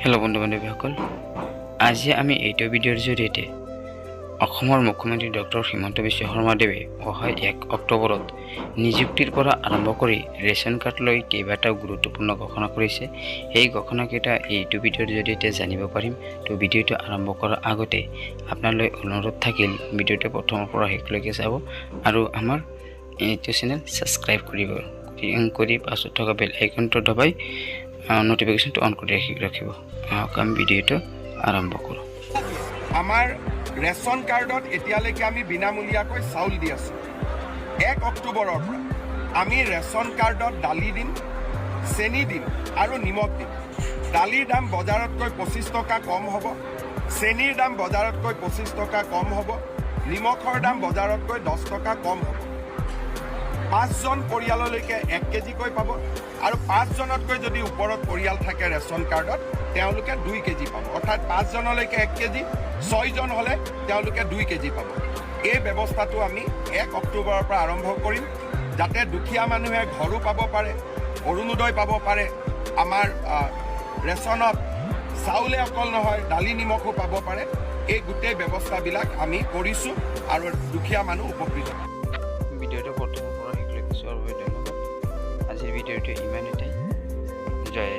Hello' বন্ধু বান্ধৱীসকল, আজি আমি এইটো ভিডিঅ'ৰ জৰিয়তে অসমৰ মুখ্যমন্ত্ৰী ডক্টৰ হিমন্ত বিশ্ব শৰ্মাদেৱে অহা 1 অক্টোবৰত নিযুক্তিৰ পৰা আৰম্ভ কৰি ৰেচন কাৰ্ড লৈ কেইবাটাও গুৰুত্বপূৰ্ণ ঘোষণা কৰিছে। এই ঘোষণাকেইটা এইটো ভিডিঅ'ৰ জৰিয়তে জানিব পাৰিম। তো ভিডিঅ'টো আৰম্ভ কৰাৰ আগতে আপোনালৈ অনুৰোধ থাকিল ভিডিঅ'টো প্ৰথমৰ পৰা শেষলৈকে চাব আৰু আমাৰ এইটো চেনেল ছাবস্ক্ৰাইব কৰি পাছত থকা বেল আইকনটো দবাই নোটিফিকেশনটো অন কৰি ৰাখিব। আমি ভিডিঅ'টো আৰম্ভ কৰোঁ। আমাৰ ৰেচন কাৰ্ডত এতিয়ালৈকে আমি বিনামূলীয়াকৈ চাউল দি আছোঁ। 1 অক্টোবৰৰ পৰা আমি ৰেচন কাৰ্ডত দালি দিম, চেনি দিম আৰু নিমখ দিম। দালিৰ দাম বজাৰতকৈ 25 টকা কম হ'ব, চেনিৰ দাম বজাৰতকৈ 25 টকা কম হ'ব, নিমখৰ দাম বজাৰতকৈ 10 টকা কম হ'ব। 5জন পৰিয়াললৈকে 1 কেজিকৈ পাব আৰু 5জনতকৈ যদি ওপৰত পৰিয়াল থাকে ৰেচন কাৰ্ডত তেওঁলোকে 2 কেজি পাব। অৰ্থাৎ 5জনলৈকে 1 কেজি, 6জন হ'লে তেওঁলোকে 2 কেজি পাব। এই ব্যৱস্থাটো আমি 1 অক্টোবৰৰ পৰা আৰম্ভ কৰিম, যাতে দুখীয়া মানুহে ঘৰো পাব পাৰে, অৰুণোদয় পাব পাৰে। আমাৰ ৰেচনত চাউলে অকল নহয়, দালি নিমখো পাব পাৰে। এই গোটেই ব্যৱস্থাবিলাক আমি কৰিছোঁ আৰু দুখীয়া মানুহ উপকৃত হ'ব। ভিডিঅ'টো প্ৰথমৰ পৰা শেষলৈকে চোৱাৰ বাবে ধন্যবাদ। আজিৰ ভিডিঅ'টো ইমানেই। জয়